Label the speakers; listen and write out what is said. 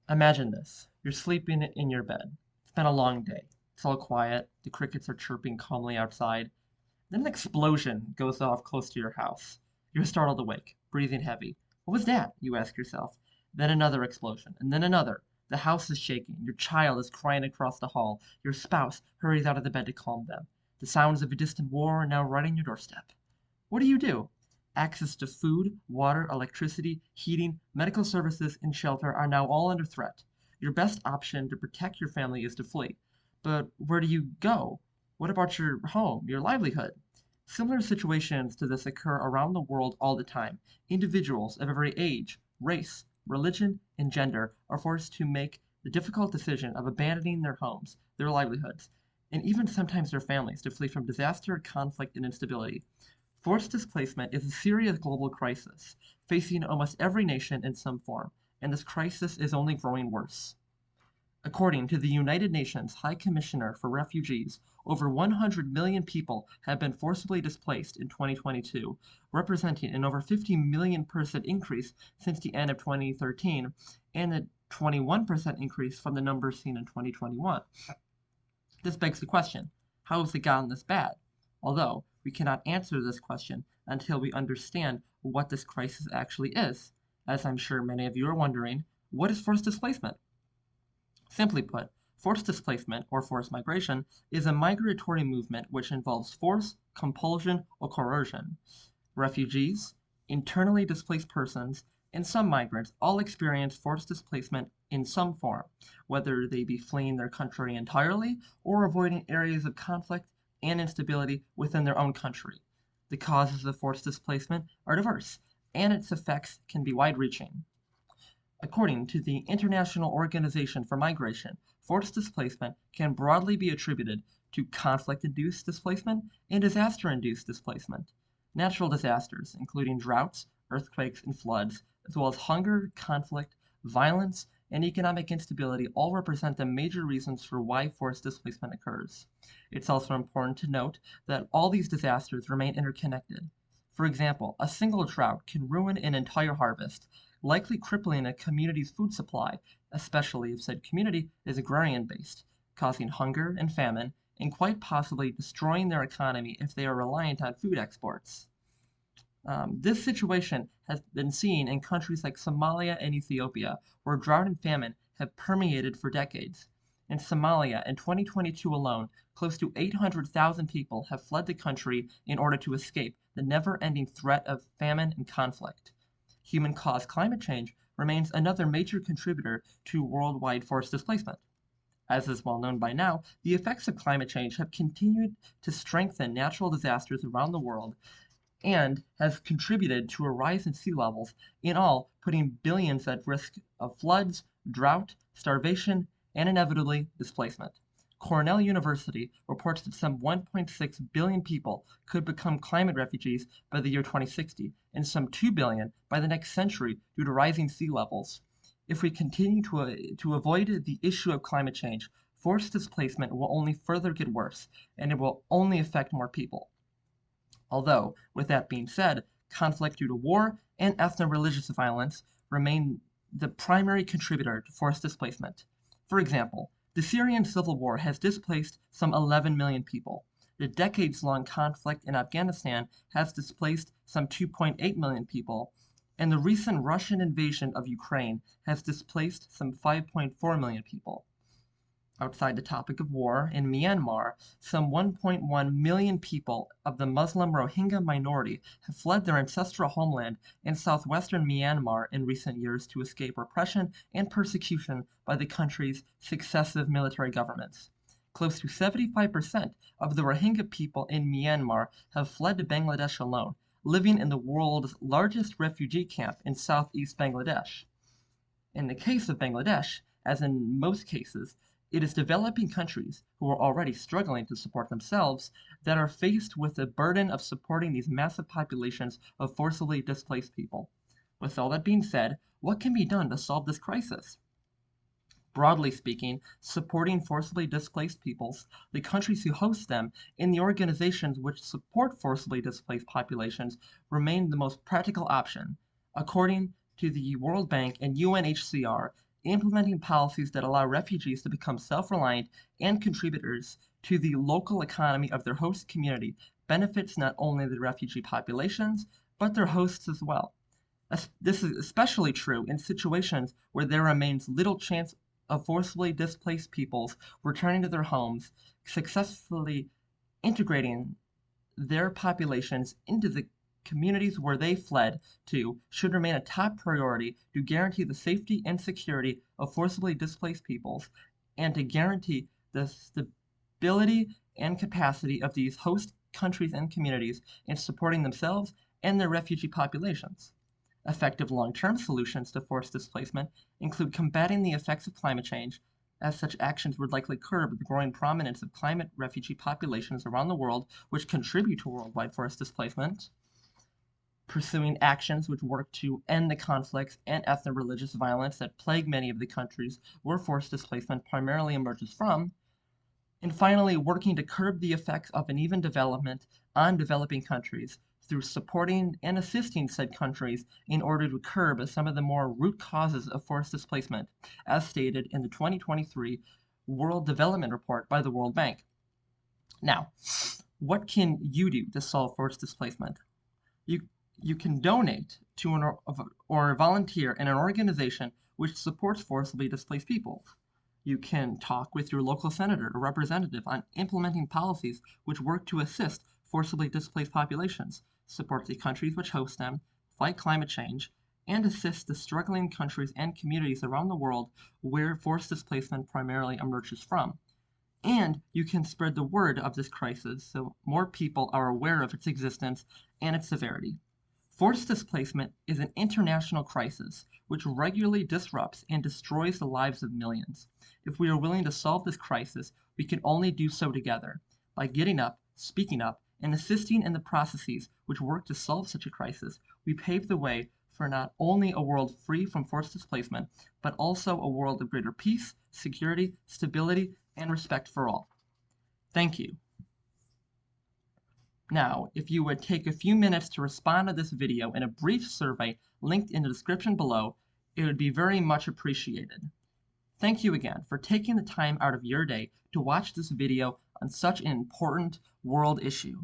Speaker 1: Imagine this. You're sleeping in your bed. It's been a long day. It's all quiet. The crickets are chirping calmly outside. Then an explosion goes off close to your house. You're startled awake, breathing heavy. What was that? You ask yourself. Then another explosion, and then another. The house is shaking. Your child is crying across the hall. Your spouse hurries out of the bed to calm them. The sounds of a distant war are now right on your doorstep. What do? Access to food, water, electricity, heating, medical services, and shelter are now all under threat. Your best option to protect your family is to flee. But where do you go? What about your home, your livelihood? Similar situations to this occur around the world all the time. Individuals of every age, race, religion, and gender are forced to make the difficult decision of abandoning their homes, their livelihoods, and even sometimes their families to flee from disaster, conflict, and instability. Forced displacement is a serious global crisis, facing almost every nation in some form, and this crisis is only growing worse. According to the United Nations High Commissioner for Refugees, over 100 million people have been forcibly displaced in 2022, representing an over 50 million person increase since the end of 2013 and a 21% increase from the numbers seen in 2021. This begs the question, how has it gotten this bad? Although we cannot answer this question until we understand what this crisis actually is. As I'm sure many of you are wondering, what is forced displacement? Simply put, forced displacement, or forced migration, is a migratory movement which involves force, compulsion, or coercion. Refugees, internally displaced persons, and some migrants all experience forced displacement in some form, whether they be fleeing their country entirely or avoiding areas of conflict and instability within their own country. The causes of forced displacement are diverse, and its effects can be wide-reaching. According to the International Organization for Migration, forced displacement can broadly be attributed to conflict-induced displacement and disaster-induced displacement. Natural disasters, including droughts, earthquakes, and floods, as well as hunger, conflict, violence, and economic instability all represent the major reasons for why forced displacement occurs. It's also important to note that all these disasters remain interconnected. For example, a single drought can ruin an entire harvest, likely crippling a community's food supply, especially if said community is agrarian-based, causing hunger and famine, and quite possibly destroying their economy if they are reliant on food exports. This situation has been seen in countries like Somalia and Ethiopia, where drought and famine have permeated for decades. In Somalia, in 2022 alone, close to 800,000 people have fled the country in order to escape the never-ending threat of famine and conflict. Human-caused climate change remains another major contributor to worldwide forced displacement. As is well known by now, the effects of climate change have continued to strengthen natural disasters around the world and has contributed to a rise in sea levels, in all putting billions at risk of floods, drought, starvation, and inevitably displacement. Cornell University reports that some 1.6 billion people could become climate refugees by the year 2060, and some 2 billion by the next century due to rising sea levels. If we continue to avoid the issue of climate change, forced displacement will only further get worse, and it will only affect more people. Although, with that being said, conflict due to war and ethno-religious violence remain the primary contributor to forced displacement. For example, the Syrian civil war has displaced some 11 million people. The decades-long conflict in Afghanistan has displaced some 2.8 million people, and the recent Russian invasion of Ukraine has displaced some 5.4 million people. Outside the topic of war, in Myanmar, some 1.1 million people of the Muslim Rohingya minority have fled their ancestral homeland in southwestern Myanmar in recent years to escape repression and persecution by the country's successive military governments. Close to 75% of the Rohingya people in Myanmar have fled to Bangladesh alone, living in the world's largest refugee camp in southeast Bangladesh. In the case of Bangladesh, as in most cases, it is developing countries who are already struggling to support themselves that are faced with the burden of supporting these massive populations of forcibly displaced people. With all that being said, what can be done to solve this crisis? Broadly speaking, supporting forcibly displaced peoples, the countries who host them, and the organizations which support forcibly displaced populations remain the most practical option. According to the World Bank and UNHCR, implementing policies that allow refugees to become self-reliant and contributors to the local economy of their host community benefits not only the refugee populations, but their hosts as well. This is especially true in situations where there remains little chance of forcibly displaced peoples returning to their homes, successfully integrating their populations into the communities where they fled to should remain a top priority to guarantee the safety and security of forcibly displaced peoples and to guarantee the stability and capacity of these host countries and communities in supporting themselves and their refugee populations. Effective long-term solutions to forced displacement include combating the effects of climate change, as such actions would likely curb the growing prominence of climate refugee populations around the world which contribute to worldwide forced displacement, pursuing actions which work to end the conflicts and ethno-religious violence that plague many of the countries where forced displacement primarily emerges from, and finally, working to curb the effects of uneven development on developing countries through supporting and assisting said countries in order to curb some of the more root causes of forced displacement, as stated in the 2023 World Development Report by the World Bank. Now, what can you do to solve forced displacement? You can donate to or volunteer in an organization which supports forcibly displaced people. You can talk with your local senator or representative on implementing policies which work to assist forcibly displaced populations, support the countries which host them, fight climate change, and assist the struggling countries and communities around the world where forced displacement primarily emerges from. And you can spread the word of this crisis so more people are aware of its existence and its severity. Forced displacement is an international crisis which regularly disrupts and destroys the lives of millions. If we are willing to solve this crisis, we can only do so together. By getting up, speaking up, and assisting in the processes which work to solve such a crisis, we pave the way for not only a world free from forced displacement, but also a world of greater peace, security, stability, and respect for all. Thank you. Now, if you would take a few minutes to respond to this video in a brief survey linked in the description below, it would be very much appreciated. Thank you again for taking the time out of your day to watch this video on such an important world issue.